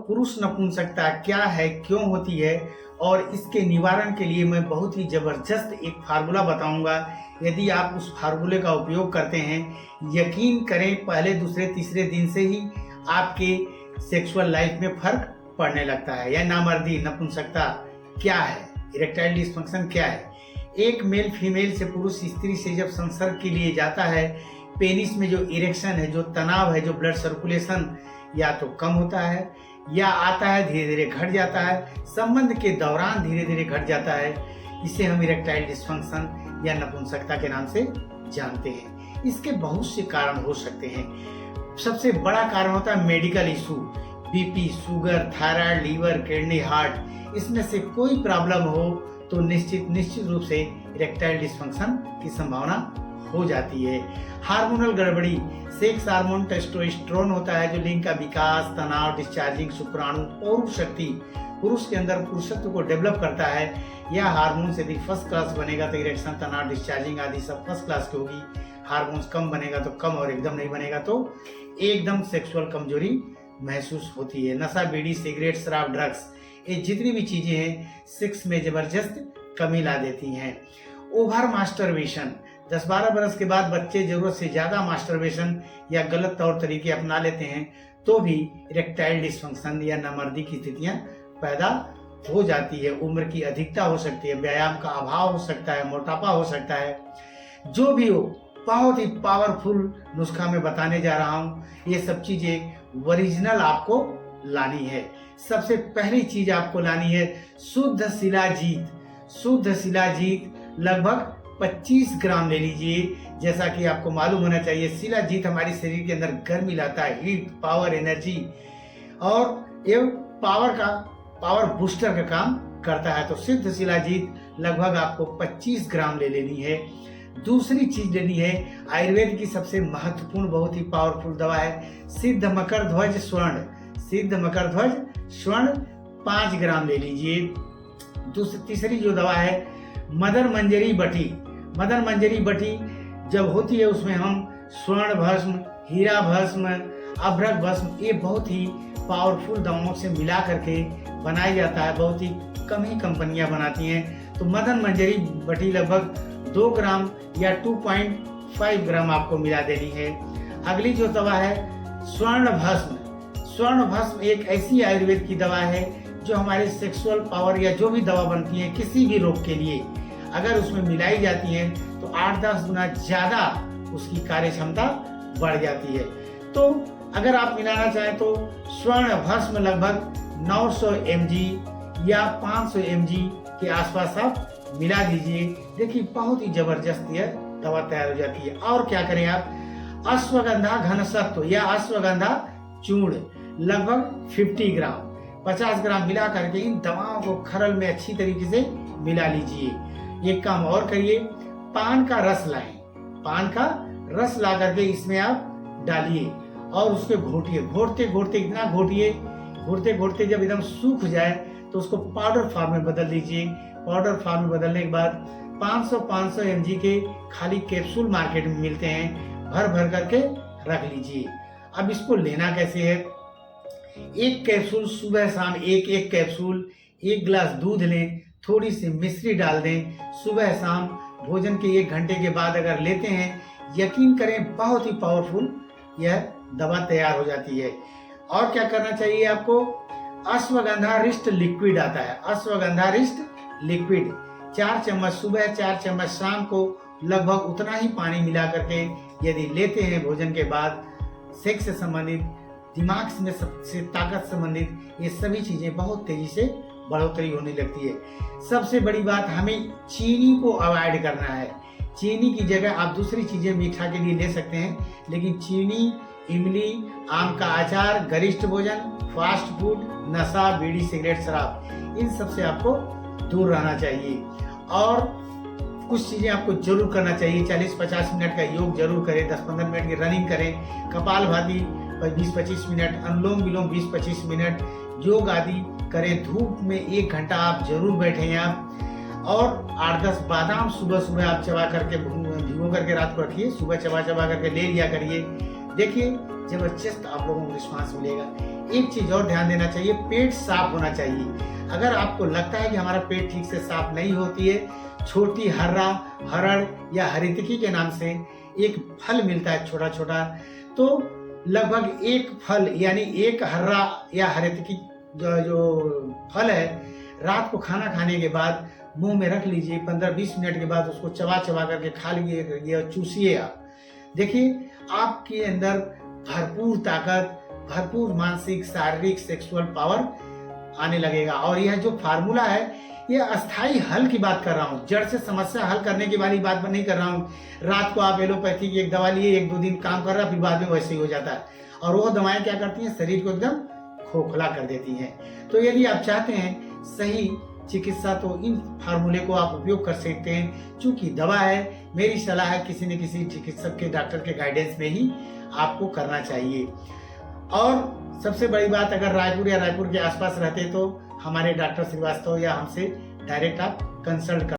पुरुष नपुंसकता क्या है, क्यों होती है और इसके निवारण के लिए मैं बहुत ही ज़बरदस्त एक फार्मूला बताऊंगा। यदि आप उस फार्मूले का उपयोग करते हैं, यकीन करें पहले दूसरे तीसरे दिन से ही आपके सेक्सुअल लाइफ में फर्क पड़ने लगता है। या नामर्दी नपुंसकता क्या है, इरेक्टाइल डिस्फंक्शन क्या है। एक मेल फीमेल से, पुरुष स्त्री से जब संसर्ग के लिए जाता है, पेनिस में जो इरेक्शन है, जो तनाव है, जो ब्लड सर्कुलेशन या तो कम होता है या आता है, धीरे धीरे घट जाता है, संबंध के दौरान धीरे धीरे घट जाता है। इसे हम इरेक्टाइल डिस्फंक्शन या नपुंसकता के नाम से जानते हैं। इसके बहुत से कारण हो सकते हैं। सबसे बड़ा कारण होता है medical issue, BP, sugar, thyroid, liver, kidney, heart. इसमें से कोई प्रॉब्लम हो तो निश्चित रूप से इरेक्टाइल डिस्फंक्शन की संभावना हो जाती है। हार्मोनल गड़बड़ी, सेक्स हार्मोन टेस्टोस्टेरोन होता है जो लिंग का विकास, तनाव, डिस्चार्जिंग शुक्राणु, पौरुष शक्ति, पुरुष के अंदर पुरुषत्व को डेवलप करता है। यह हार्मोन से यदि फर्स्ट क्लास बनेगा तो इरेक्शन, तनाव, डिस्चार्जिंग आदि सब फर्स्ट क्लास की होगी। हार्मोन्स कम बनेगा तो कम, और एकदम नहीं बनेगा तो एकदम सेक्सुअल कमजोरी महसूस होती है। नशा, बीड़ी, सिगरेट, शराब, ड्रग्स, ये जितनी भी चीजें हैं सेक्स में जबरदस्त कमी ला देती हैं। ओवर मास्टरबेशन, 10-12 बरस के बाद बच्चे जरूरत से ज्यादा मास्टरबेशन या गलत तौर तरीके अपना लेते हैं तो भी इरेक्टाइल डिस्फंक्शन या नामर्दी की स्थितियां पैदा हो जाती है। उम्र की अधिकता हो सकती है, व्यायाम का अभाव हो सकता है, मोटापा हो सकता है। जो भी हो, बहुत ही पावरफुल नुस्खा मैं बताने जा रहा हूँ। ये सब चीजें ओरिजिनल आपको लानी है। सबसे पहली चीज आपको लानी है शुद्ध शिलाजीत। शुद्ध शिलाजीत लगभग 25 ग्राम ले लीजिए। जैसा कि आपको मालूम होना चाहिए, शिलाजीत हमारे शरीर के अंदर गर्मी लाता है, हीट, पावर, एनर्जी, और ये पावर बूस्टर का काम करता है। तो शुद्ध शिलाजीत लगभग आपको 25 ग्राम ले लेनी है। दूसरी चीज लेनी है, आयुर्वेद की सबसे महत्वपूर्ण बहुत ही पावरफुल दवा है सिद्ध मकर ध्वज स्वर्ण। सिद्ध मकर ध्वज स्वर्ण 5 ग्राम ले लीजिए। तीसरी जो दवा है मदर मंजरी बटी। मदर मंजरी बटी जब होती है उसमें हम स्वर्ण भस्म, हीरा भस्म, अभ्रक भस्म, ये बहुत ही पावरफुल दवाओं से मिला करके बनाया जाता है। बहुत ही कम ही कंपनियां बनाती हैं। तो मदर मंजरी बटी लगभग 2 ग्राम या 2.5 ग्राम आपको मिला देनी है। अगली जो दवा है स्वर्ण भस्म। स्वर्ण भस्म एक ऐसी आयुर्वेद की दवा है जो हमारे सेक्सुअल पावर या जो भी दवा बनती है किसी भी रोग के लिए, अगर उसमें मिलाई जाती है तो 8-10 गुना ज्यादा उसकी कार्य क्षमता बढ़ जाती है। तो अगर आप मिलाना चाहें तो स्वर्ण भस्म लगभग 900 mg या 500 mg के आसपास आप मिला दीजिए। देखिए बहुत ही जबरदस्त यह दवा तैयार हो जाती है। और क्या करें आप, अश्वगंधा घनसत्व या अश्वगंधा चूर्ण लगभग 50 ग्राम, 50 ग्राम मिला करके इन दवाओं को खरल में अच्छी तरीके से मिला लीजिए। एक काम और करिए, पान का रस लाएं। पान का रस ला करके इसमें आप डालिए और उसके घोटिए। घोटते घोटते इतना घोटिए, घोटते घोटते जब एकदम सूख जाए तो उसको पाउडर फॉर्म में बदल लीजिए। पाउडर फॉर्म में बदलने के बाद 500 mg के खाली कैप्सूल मार्केट में मिलते हैं, भर भर करके रख लीजिए। अब इसको लेना कैसे है, एक कैप्सूल सुबह शाम, एक कैप्सूल, 1 गिलास दूध लें, थोड़ी सी मिश्री डाल दें। सुबह शाम भोजन के 1 घंटे के बाद अगर लेते हैं, यकीन करें बहुत ही पावरफुल यह दवा तैयार हो जाती है। और क्या करना चाहिए आपको, अश्वगंधा रिष्ट लिक्विड आता है। अश्वगंधा रिष्ट लिक्विड 4 चम्मच सुबह, 4 चम्मच शाम को, लगभग उतना ही पानी मिला करके यदि लेते हैं भोजन के बाद, सेक्स से संबंधित, दिमाग में सबसे ताकत संबंधित ये सभी चीजें बहुत तेजी से बढ़ोतरी होने लगती है। सबसे बड़ी बात, हमें चीनी को अवॉइड करना है। चीनी की जगह आप दूसरी चीजें मीठा के लिए ले सकते हैं, लेकिन चीनी, इमली, आम का अचार, गरिष्ठ भोजन, फास्ट फूड, नशा, बीड़ी, सिगरेट, शराब, इन सब से आपको दूर रहना चाहिए। और कुछ चीजें आपको जरूर करना चाहिए। 40-50 मिनट का योग जरूर करें, 10-15 मिनट की रनिंग करें, कपालभाति 20-25 मिनट, अनुलोम विलोम 20-25 मिनट, योग आदि करें। धूप में 1 घंटा आप जरूर बैठें आप। और 8-10 बादाम सुबह सुबह आप चबा करके, भिगो करके रात को रखिए, सुबह चबा करके ले लिया करिए। देखिए जबरदस्त आप लोगों को रिस्पांस मिलेगा। एक चीज और ध्यान देना चाहिए, पेट साफ होना चाहिए। अगर आपको लगता है कि हमारा पेट ठीक से साफ नहीं होती है, छोटी हर्रा, हरड़ या हरितकी के नाम से एक फल मिलता है छोटा छोटा, तो लगभग एक फल यानी एक हर्रा या हरितकी जो फल है, रात को खाना खाने के बाद मुंह में रख लीजिए। 15-20 मिनट के बाद उसको चबा चबा करके खा लीजिए या चूसिए आप। देखिए आपके अंदर भरपूर ताकत, भरपूर मानसिक, शारीरिक, सेक्सुअल पावर आने लगेगा। और यह जो फार्मूला है, ये अस्थाई हल की बात कर रहा हूँ, जड़ से समस्या हल करने की वाली बात नहीं कर रहा हूँ। रात को आप एलोपैथी की एक दवा लिए, 1-2 दिन काम कर रहा है, फिर बाद में वैसे ही हो जाता है। और वो दवाएं क्या करती हैं, शरीर को एकदम खोखला कर देती हैं। तो यदि आप चाहते हैं सही चिकित्सा, तो इन फार्मूले को आप उपयोग कर सकते हैं। चूंकि दवा है, मेरी सलाह है किसी न किसी चिकित्सक के, डॉक्टर के गाइडेंस में ही आपको करना चाहिए। और सबसे बड़ी बात, अगर रायपुर या रायपुर के आसपास रहते तो हमारे डॉक्टर श्रीवास्तव या हमसे डायरेक्ट आप कंसल्ट कर